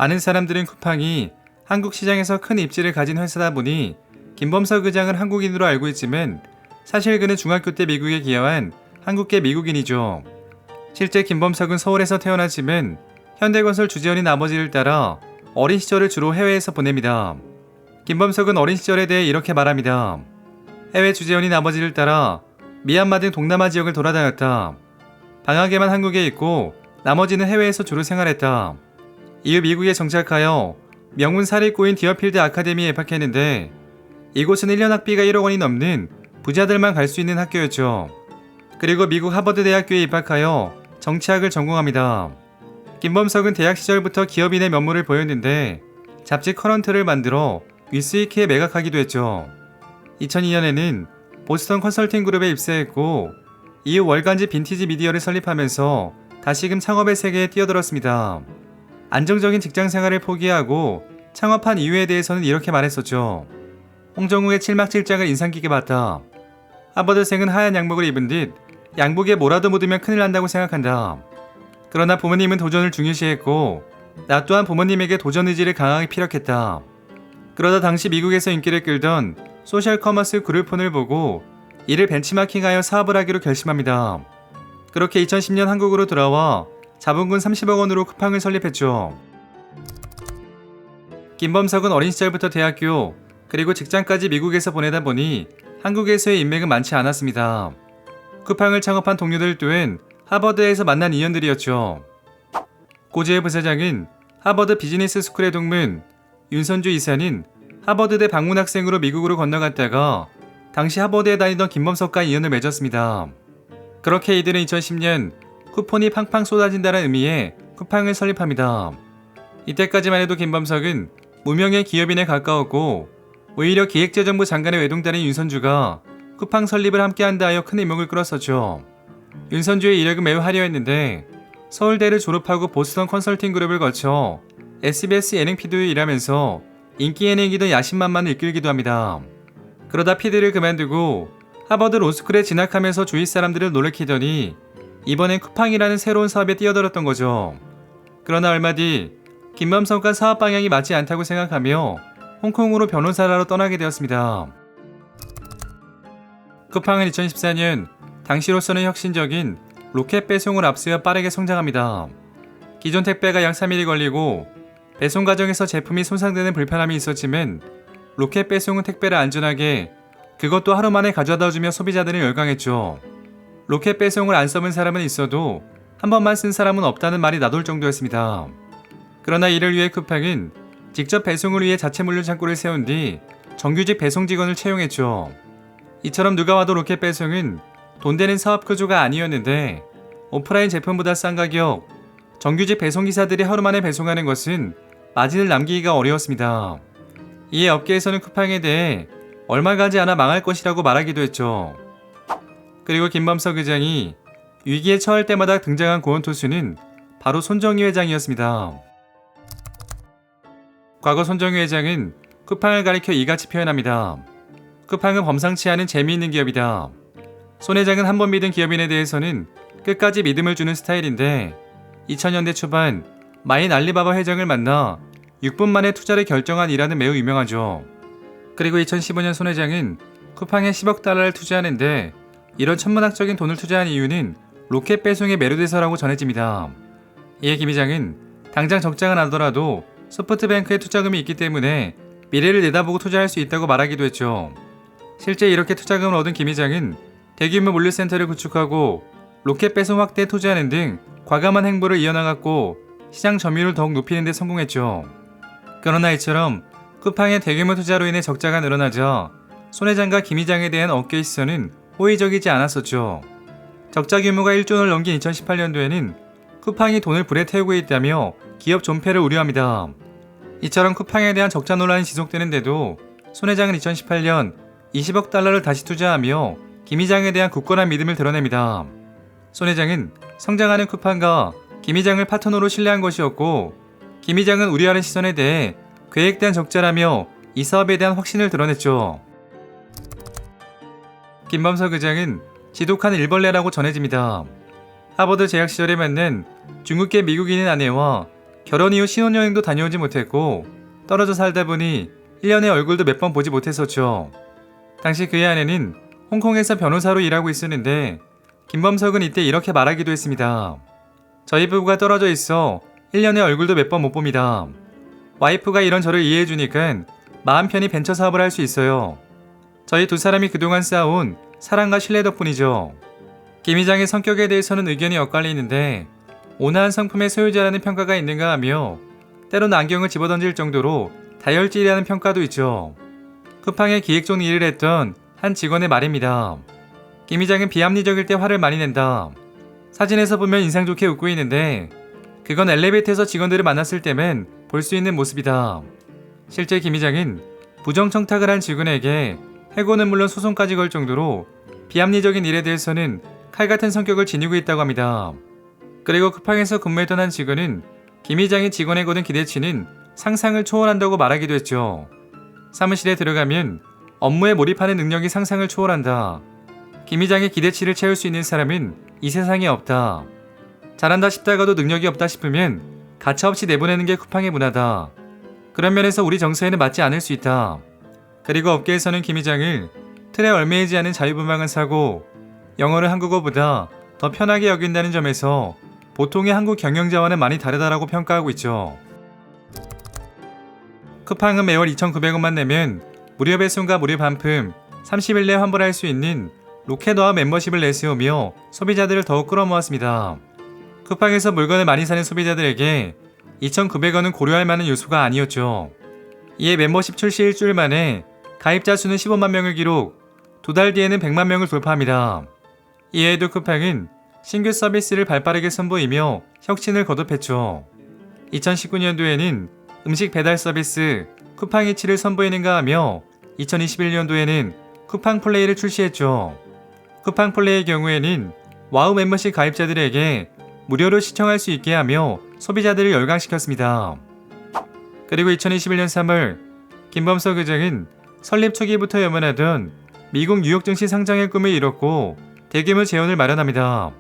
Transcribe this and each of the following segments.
많은 사람들은 쿠팡이 한국 시장에서 큰 입지를 가진 회사다 보니 김범석 의장을 한국인으로 알고 있지만 사실 그는 중학교 때 미국에 기여한 한국계 미국인이죠. 실제 김범석은 서울에서 태어났지만 현대건설 주재원인 아버지를 따라 어린 시절을 주로 해외에서 보냅니다. 김범석은 어린 시절에 대해 이렇게 말합니다. 해외 주재원인 아버지를 따라 미얀마 등 동남아 지역을 돌아다녔다. 방학에만 한국에 있고 나머지는 해외에서 주로 생활했다. 이후 미국에 정착하여 명문 사립고인 디어필드 아카데미에 입학했는데 이곳은 1년 학비가 1억 원이 넘는 부자들만 갈 수 있는 학교였죠. 그리고 미국 하버드 대학교에 입학하여 정치학을 전공합니다. 김범석은 대학 시절부터 기업인의 면모를 보였는데 잡지 커런트를 만들어 위스위키에 매각하기도 했죠. 2002년에는 보스턴 컨설팅 그룹에 입사했고 이후 월간지 빈티지 미디어를 설립하면서 다시금 창업의 세계에 뛰어들었습니다. 안정적인 직장 생활을 포기하고 창업한 이유에 대해서는 이렇게 말했었죠. 홍정우의 7막 7장을 인상 깊게 봤다. 하버드생은 하얀 양복을 입은 듯 양복에 뭐라도 묻으면 큰일 난다고 생각한다. 그러나 부모님은 도전을 중요시했고 나 또한 부모님에게 도전 의지를 강하게 피력했다. 그러다 당시 미국에서 인기를 끌던 소셜 커머스 그룹폰을 보고 이를 벤치마킹하여 사업을 하기로 결심합니다. 그렇게 2010년 한국으로 돌아와 자본금 30억 원으로 쿠팡을 설립했죠. 김범석은 어린 시절부터 대학교 그리고 직장까지 미국에서 보내다 보니 한국에서의 인맥은 많지 않았습니다. 쿠팡을 창업한 동료들 또한 하버드에서 만난 인연들이었죠. 고재의 부사장은 하버드 비즈니스 스쿨의 동문, 윤선주 이사는 하버드대 방문학생으로 미국으로 건너갔다가 당시 하버드에 다니던 김범석과 인연을 맺었습니다. 그렇게 이들은 2010년 쿠폰이 팡팡 쏟아진다는 의미의 쿠팡을 설립합니다. 이때까지만 해도 김범석은 무명의 기업인에 가까웠고 오히려 기획재정부 장관의 외동딸인 윤선주가 쿠팡 설립을 함께한다 하여 큰 이목을 끌었었죠. 윤선주의 이력은 매우 화려했는데 서울대를 졸업하고 보스턴 컨설팅 그룹을 거쳐 SBS 예능 PD로 일하면서 인기 예능이던 야심만만을 이끌기도 합니다. 그러다 PD를 그만두고 하버드 로스쿨에 진학하면서 주위 사람들을 놀래키더니 이번엔 쿠팡이라는 새로운 사업에 뛰어들었던 거죠. 그러나 얼마 뒤 김범석과 사업 방향이 맞지 않다고 생각하며 홍콩으로 변호사를 하러 떠나게 되었습니다. 쿠팡은 2014년 당시로서는 혁신적인 로켓 배송을 앞세워 빠르게 성장합니다. 기존 택배가 약 3일이 걸리고 배송 과정에서 제품이 손상되는 불편함이 있었지만 로켓 배송은 택배를 안전하게 그것도 하루 만에 가져다주며 소비자들을 열광했죠. 로켓 배송을 안 써본 사람은 있어도 한 번만 쓴 사람은 없다는 말이 나돌 정도였습니다. 그러나 이를 위해 쿠팡은 직접 배송을 위해 자체 물류 창고를 세운 뒤 정규직 배송 직원을 채용했죠. 이처럼 누가 와도 로켓 배송은 돈 되는 사업 구조가 아니었는데 오프라인 제품보다 싼 가격, 정규직 배송기사들이 하루 만에 배송하는 것은 마진을 남기기가 어려웠습니다. 이에 업계에서는 쿠팡에 대해 얼마 가지 않아 망할 것이라고 말하기도 했죠. 그리고 김범석 의장이 위기에 처할 때마다 등장한 고원투수는 바로 손정희 회장이었습니다. 과거 손정희 회장은 쿠팡을 가리켜 이같이 표현합니다. 쿠팡은 범상치 않은 재미있는 기업이다. 손 회장은 한번 믿은 기업인에 대해서는 끝까지 믿음을 주는 스타일인데 2000년대 초반 마인 알리바바 회장을 만나 6분 만에 투자를 결정한 일화는 매우 유명하죠. 그리고 2015년 손 회장은 쿠팡에 10억 달러를 투자하는데 이런 천문학적인 돈을 투자한 이유는 로켓 배송에 매료돼서라고 전해집니다. 이에 김 회장은 당장 적장은 하더라도 소프트뱅크에 투자금이 있기 때문에 미래를 내다보고 투자할 수 있다고 말하기도 했죠. 실제 이렇게 투자금을 얻은 김 회장은 대규모 물류센터를 구축하고 로켓 배송 확대에 투자하는 등 과감한 행보를 이어나갔고 시장 점유율을 더욱 높이는 데 성공했죠. 그러나 이처럼 쿠팡의 대규모 투자로 인해 적자가 늘어나자 손 회장과 김 회장에 대한 업계의 시선은 호의적이지 않았었죠. 적자 규모가 1조 원을 넘긴 2018년도에는 쿠팡이 돈을 불에 태우고 있다며 기업 존폐를 우려합니다. 이처럼 쿠팡에 대한 적자 논란이 지속되는데도 손 회장은 2018년 20억 달러를 다시 투자하며 김 회장에 대한 굳건한 믿음을 드러냅니다. 손 회장은 성장하는 쿠팡과 김 회장을 파트너로 신뢰한 것이었고 김 회장은 우려하는 시선에 대해 계획된 적자라며 이 사업에 대한 확신을 드러냈죠. 김범석 의장은 지독한 일벌레라고 전해집니다. 하버드 재학 시절에 만난 중국계 미국인인 아내와 결혼 이후 신혼여행도 다녀오지 못했고 떨어져 살다 보니 1년에 얼굴도 몇 번 보지 못했었죠. 당시 그의 아내는 홍콩에서 변호사로 일하고 있었는데 김범석은 이때 이렇게 말하기도 했습니다. 저희 부부가 떨어져 있어 1년에 얼굴도 몇 번 못 봅니다. 와이프가 이런 저를 이해해주니까 마음 편히 벤처 사업을 할 수 있어요. 저희 두 사람이 그동안 쌓아온 사랑과 신뢰 덕분이죠. 김 회장의 성격에 대해서는 의견이 엇갈리는데 온화한 성품의 소유자라는 평가가 있는가 하며 때론 안경을 집어던질 정도로 다혈질이라는 평가도 있죠. 쿠팡의 기획종 일을 했던 한 직원의 말입니다. 김 회장은 비합리적일 때 화를 많이 낸다. 사진에서 보면 인상 좋게 웃고 있는데 그건 엘리베이터에서 직원들을 만났을 때면 볼 수 있는 모습이다. 실제 김 회장은 부정청탁을 한 직원에게 해고는 물론 소송까지 걸 정도로 비합리적인 일에 대해서는 칼 같은 성격을 지니고 있다고 합니다. 그리고 쿠팡에서 근무했던 한 직원은 김 회장이 직원에 거둔 기대치는 상상을 초월한다고 말하기도 했죠. 사무실에 들어가면 업무에 몰입하는 능력이 상상을 초월한다. 김 회장의 기대치를 채울 수 있는 사람은 이 세상에 없다. 잘한다 싶다가도 능력이 없다 싶으면 가차없이 내보내는 게 쿠팡의 문화다. 그런 면에서 우리 정서에는 맞지 않을 수 있다. 그리고 업계에서는 김 회장을 틀에 얽매이지 않은 자유분방한 사고, 영어를 한국어보다 더 편하게 여긴다는 점에서 보통의 한국 경영자와는 많이 다르다라고 평가하고 있죠. 쿠팡은 매월 2,900원만 내면 무료 배송과 무료 반품, 30일 내 환불할 수 있는 로켓어와 멤버십을 내세우며 소비자들을 더욱 끌어모았습니다. 쿠팡에서 물건을 많이 사는 소비자들에게 2,900원은 고려할 만한 요소가 아니었죠. 이에 멤버십 출시 일주일 만에 가입자 수는 15만 명을 기록, 2달 뒤에는 100만 명을 돌파합니다. 이외에도 쿠팡은 신규 서비스를 발빠르게 선보이며 혁신을 거듭했죠. 2019년도에는 음식 배달 서비스 쿠팡이츠를 선보이는가 하며 2021년도에는 쿠팡 플레이를 출시했죠. 쿠팡 플레이의 경우에는 와우 멤버십 가입자들에게 무료로 시청할 수 있게 하며 소비자들을 열광시켰습니다. 그리고 2021년 3월 김범석 의장은 설립 초기부터 염원하던 미국 뉴욕 증시 상장의 꿈을 이뤘고 대규모 재원을 마련합니다.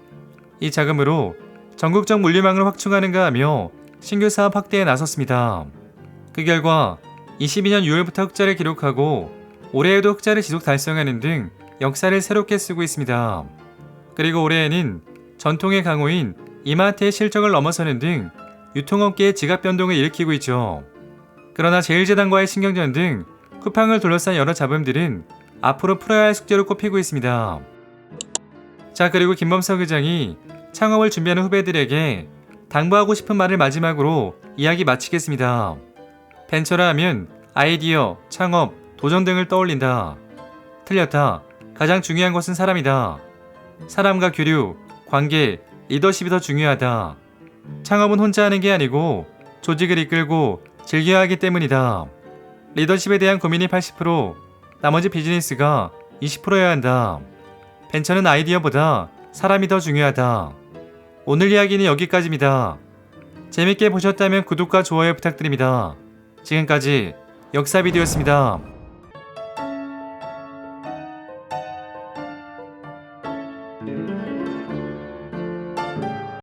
이 자금으로 전국적 물류망을 확충하는가 하며 신규 사업 확대에 나섰습니다. 그 결과 22년 6월부터 흑자를 기록하고 올해에도 흑자를 지속 달성하는 등 역사를 새롭게 쓰고 있습니다. 그리고 올해에는 전통의 강호인 이마트의 실적을 넘어서는 등 유통업계의 지각 변동을 일으키고 있죠. 그러나 제일제당과의 신경전 등 쿠팡을 둘러싼 여러 잡음들은 앞으로 풀어야 할 숙제로 꼽히고 있습니다. 자, 그리고 김범석 의장이 창업을 준비하는 후배들에게 당부하고 싶은 말을 마지막으로 이야기 마치겠습니다. 벤처라 하면 아이디어, 창업, 도전 등을 떠올린다. 틀렸다. 가장 중요한 것은 사람이다. 사람과 교류, 관계, 리더십이 더 중요하다. 창업은 혼자 하는 게 아니고 조직을 이끌고 즐겨야 하기 때문이다. 리더십에 대한 고민이 80%, 나머지 비즈니스가 20%여야 한다. 벤처는 아이디어보다 사람이 더 중요하다. 오늘 이야기는 여기까지입니다. 재밌게 보셨다면 구독과 좋아요 부탁드립니다. 지금까지 역사비디오였습니다.